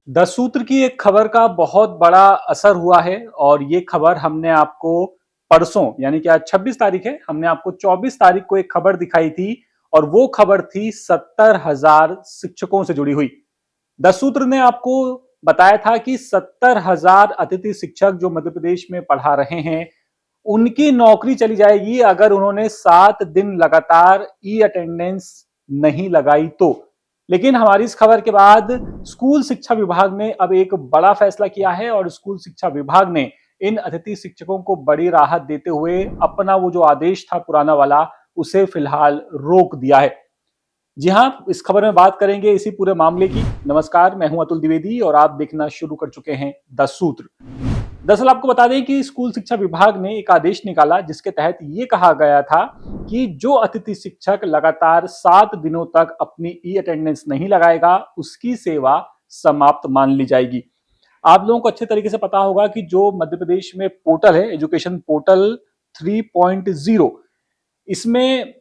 The सूत्र की एक खबर का बहुत बड़ा असर हुआ है और ये खबर हमने आपको परसों यानी कि आज 26 तारीख है, हमने आपको 24 तारीख को एक खबर दिखाई थी और वो खबर थी 70,000 शिक्षकों से जुड़ी हुई। द सूत्र ने आपको बताया था कि 70,000 अतिथि शिक्षक जो मध्य प्रदेश में पढ़ा रहे हैं, उनकी नौकरी चली जाएगी अगर उन्होंने 7 दिन लगातार ई अटेंडेंस नहीं लगाई तो। लेकिन हमारी इस खबर के बाद स्कूल शिक्षा विभाग ने अब एक बड़ा फैसला किया है और स्कूल शिक्षा विभाग ने इन अतिथि शिक्षकों को बड़ी राहत देते हुए अपना वो जो आदेश था पुराना वाला, उसे फिलहाल रोक दिया है। जी हाँ, इस खबर में बात करेंगे इसी पूरे मामले की। नमस्कार, मैं हूं अतुल द्विवेदी और आप देखना शुरू कर चुके हैं द सूत्र। दरअसल आपको बता दें कि स्कूल शिक्षा विभाग ने एक आदेश निकाला जिसके तहत ये कहा गया था कि जो अतिथि शिक्षक लगातार 7 दिनों तक अपनी ई अटेंडेंस नहीं लगाएगा, उसकी सेवा समाप्त मान ली जाएगी। आप लोगों को अच्छे तरीके से पता होगा कि जो मध्य प्रदेश में पोर्टल है, एजुकेशन पोर्टल 3.0, इसमें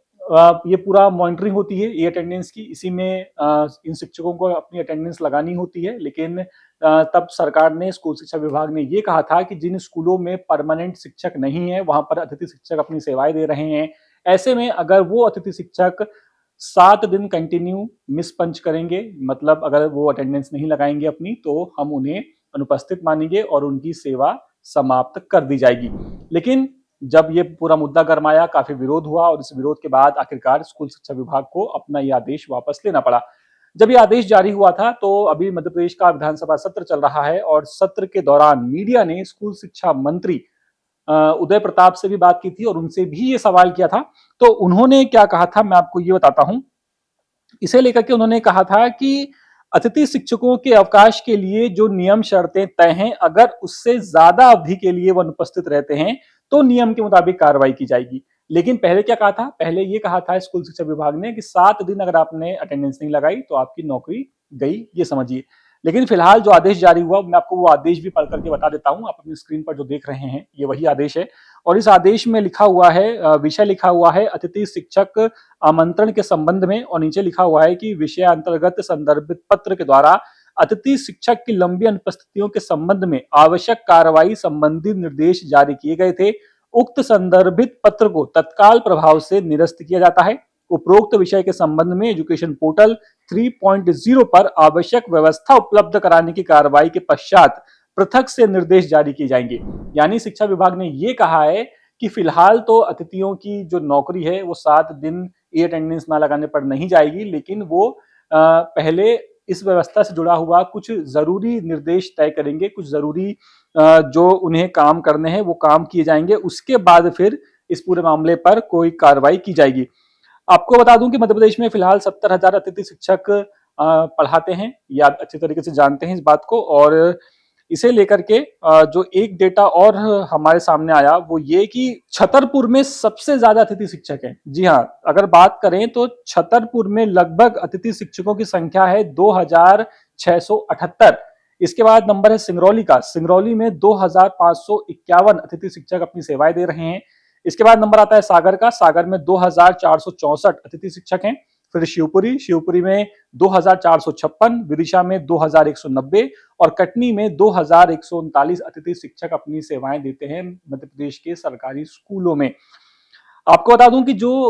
ये पूरा मॉनिटरिंग होती है ये अटेंडेंस की। इसी में इन शिक्षकों को अपनी अटेंडेंस लगानी होती है। लेकिन तब सरकार ने, स्कूल शिक्षा विभाग ने ये कहा था कि जिन स्कूलों में परमानेंट शिक्षक नहीं है, वहां पर अतिथि शिक्षक अपनी सेवाएं दे रहे हैं, ऐसे में अगर वो अतिथि शिक्षक 7 दिन कंटिन्यू मिस पंच करेंगे, मतलब अगर वो अटेंडेंस नहीं लगाएंगे अपनी, तो हम उन्हें अनुपस्थित मानेंगे और उनकी सेवा समाप्त कर दी जाएगी। लेकिन जब ये पूरा मुद्दा गरमाया, काफी विरोध हुआ और इस विरोध के बाद आखिरकार स्कूल शिक्षा विभाग को अपना ये आदेश वापस लेना पड़ा। जब ये आदेश जारी हुआ था तो अभी मध्य प्रदेश का विधानसभा सत्र चल रहा है और सत्र के दौरान मीडिया ने स्कूल शिक्षा मंत्री उदय प्रताप से भी बात की थी और उनसे भी ये सवाल किया था। तो उन्होंने क्या कहा था, मैं आपको ये बताता हूं। इसे लेकर के उन्होंने कहा था कि अतिथि शिक्षकों के अवकाश के लिए जो नियम शर्तें तय हैं, अगर उससे ज्यादा अवधि के लिए वो अनुपस्थित रहते हैं तो नियम के मुताबिक कार्रवाई की जाएगी। लेकिन पहले क्या कहा था, पहले ये कहा था स्कूल शिक्षा विभाग ने कि 7 दिन अगर आपने अटेंडेंस नहीं लगाई तो आपकी नौकरी गई, ये समझिए। लेकिन फिलहाल जो आदेश जारी हुआ, मैं आपको वो आदेश भी पढ़ करके बता देता हूं। आप अपनी स्क्रीन पर जो देख रहे हैं ये वही आदेश है और इस आदेश में लिखा हुआ है, विषय लिखा हुआ है अतिथि शिक्षक आमंत्रण के संबंध में, और नीचे लिखा हुआ है कि विषय अंतर्गत संदर्भित पत्र के द्वारा अतिथि शिक्षक की लंबी अनुपस्थितियों के संबंध में आवश्यक कार्रवाई संबंधी निर्देश जारी किए गए थे। उक्त संदर्भित पत्र को तत्काल प्रभाव से निरस्त किया जाता है। उपरोक्त विषय के संबंध में एजुकेशन पोर्टल 3.0 पर आवश्यक व्यवस्था उपलब्ध कराने की कार्रवाई के पश्चात पृथक से निर्देश जारी किए जाएंगे। यानी शिक्षा विभाग ने यह कहा है कि फिलहाल तो अतिथियों की जो नौकरी है वो 7 दिन ई अटेंडेंस ना लगाने पर नहीं जाएगी, लेकिन वो पहले इस व्यवस्था से जुड़ा हुआ कुछ जरूरी निर्देश तय करेंगे, कुछ जरूरी जो उन्हें काम करने हैं वो काम किए जाएंगे। उसके बाद फिर इस पूरे मामले पर कोई कार्रवाई की जाएगी। आपको बता दूं कि मध्य प्रदेश में फिलहाल 70,000 अतिथि शिक्षक पढ़ाते हैं, या आप अच्छे तरीके से जानते हैं इस बात को। और इसे लेकर के जो एक डेटा और हमारे सामने आया वो ये कि छतरपुर में सबसे ज्यादा अतिथि शिक्षक हैं। जी हाँ, अगर बात करें तो छतरपुर में लगभग अतिथि शिक्षकों की संख्या है 2,678। इसके बाद नंबर है सिंगरौली का। सिंगरौली में 2,551 अतिथि शिक्षक अपनी सेवाएं दे रहे हैं। इसके बाद नंबर आता है सागर का। सागर में 2,464 अतिथि शिक्षक हैं। फिर शिवपुरी, शिवपुरी में 2,456, विदिशा में 2,190 और कटनी में 2,139 अतिथि शिक्षक अपनी सेवाएं देते हैं मध्य प्रदेश के सरकारी स्कूलों में। आपको बता दूं कि जो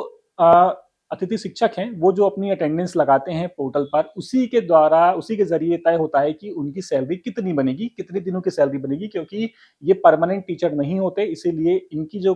अतिथि शिक्षक हैं वो जो अपनी अटेंडेंस लगाते हैं पोर्टल पर, उसी के द्वारा, उसी के जरिए तय होता है कि उनकी सैलरी कितनी बनेगी, कितने दिनों की सैलरी बनेगी। क्योंकि ये परमानेंट टीचर नहीं होते, इसीलिए इनकी जो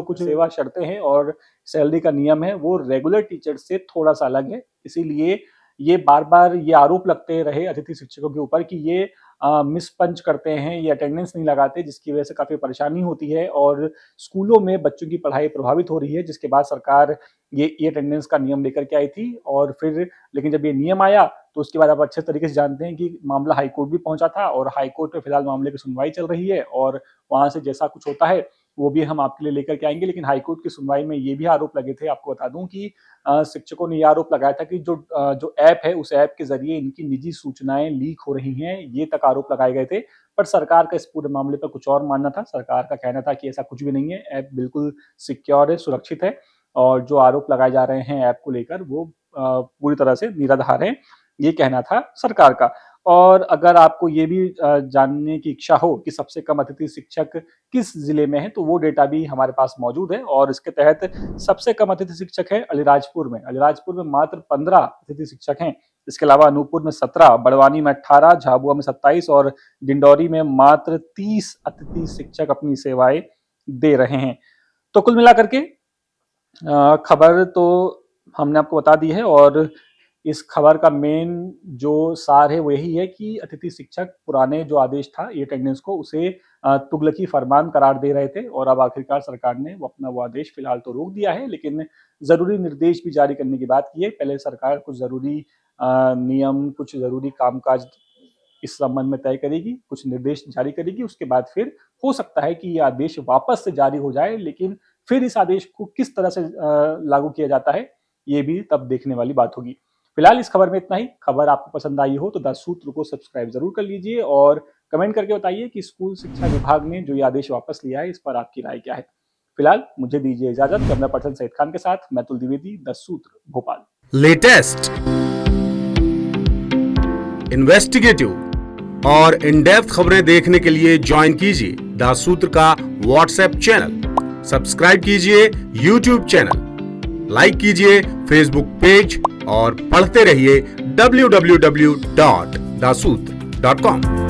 कुछ सेवा शर्तें हैं और सैलरी का नियम है वो रेगुलर टीचर से थोड़ा सा अलग है। इसीलिए ये बार बार ये आरोप लगते रहे अतिथि शिक्षकों के ऊपर कि ये मिस पंच करते हैं, ये अटेंडेंस नहीं लगाते, जिसकी वजह से काफी परेशानी होती है और स्कूलों में बच्चों की पढ़ाई प्रभावित हो रही है। जिसके बाद सरकार ये अटेंडेंस का नियम लेकर के आई थी और फिर, लेकिन जब ये नियम आया तो उसके बाद आप अच्छे तरीके से जानते हैं कि मामला हाईकोर्ट भी पहुंचा था और हाईकोर्ट में फिलहाल मामले की सुनवाई चल रही है और वहां से जैसा कुछ होता है वो भी हम आपके लिए लेकर के आएंगे। लेकिन हाईकोर्ट की सुनवाई में ये भी आरोप लगे थे, आपको बता दूं कि शिक्षकों ने ये आरोप लगाया था कि जो ऐप है उस ऐप के जरिए इनकी निजी सूचनाएं लीक हो रही हैं, ये तक आरोप लगाए गए थे। पर सरकार का इस पूरे मामले पर कुछ और मानना था। सरकार का कहना था कि ऐसा कुछ भी नहीं है, ऐप बिल्कुल सिक्योर है, सुरक्षित है और जो आरोप लगाए जा रहे हैं ऐप को लेकर वो पूरी तरह से निराधार है, ये कहना था सरकार का। और अगर आपको ये भी जानने की इच्छा हो कि सबसे कम अतिथि शिक्षक किस जिले में है, तो वो डेटा भी हमारे पास मौजूद है और इसके तहत सबसे कम अतिथि शिक्षक है अलीराजपुर में। अलीराजपुर में मात्र 15 अतिथि शिक्षक हैं। इसके अलावा अनूपपुर में 17, बड़वानी में 18, झाबुआ में 27 और डिंडौरी में मात्र 30 अतिथि शिक्षक अपनी सेवाएं दे रहे हैं। तो कुल मिलाकर के खबर तो हमने आपको बता दी है और इस खबर का मेन जो सार है वो यही है कि अतिथि शिक्षक पुराने जो आदेश था 8 अटेंडेंस को उसे तुगलकी फरमान करार दे रहे थे और अब आखिरकार सरकार ने वो आदेश फिलहाल तो रोक दिया है, लेकिन जरूरी निर्देश भी जारी करने की बात की है। पहले सरकार कुछ जरूरी नियम, कुछ जरूरी कामकाज इस संबंध में तय करेगी, कुछ निर्देश जारी करेगी, उसके बाद फिर हो सकता है कि ये आदेश वापस से जारी हो जाए, लेकिन फिर इस आदेश को किस तरह से लागू किया जाता है ये भी तब देखने वाली बात होगी। फिलहाल इस खबर में इतना ही। खबर आपको पसंद आई हो तो द सूत्र को सब्सक्राइब जरूर कर लीजिए और कमेंट करके बताइए कि स्कूल शिक्षा विभाग ने जो ये आदेश वापस लिया है इस पर आपकी राय क्या है। फिलहाल मुझे दीजिए इजाजत। कैमरा पर्सन सईद खान के साथ मैं तुल द्विवेदी, द सूत्र, भोपाल। लेटेस्ट, इन्वेस्टिगेटिव और इन डेप्थ खबरें देखने के लिए ज्वाइन कीजिए द सूत्र का व्हाट्सएप चैनल, सब्सक्राइब कीजिए यूट्यूब चैनल, लाइक कीजिए फेसबुक पेज और पढ़ते रहिए www.dasootra.com।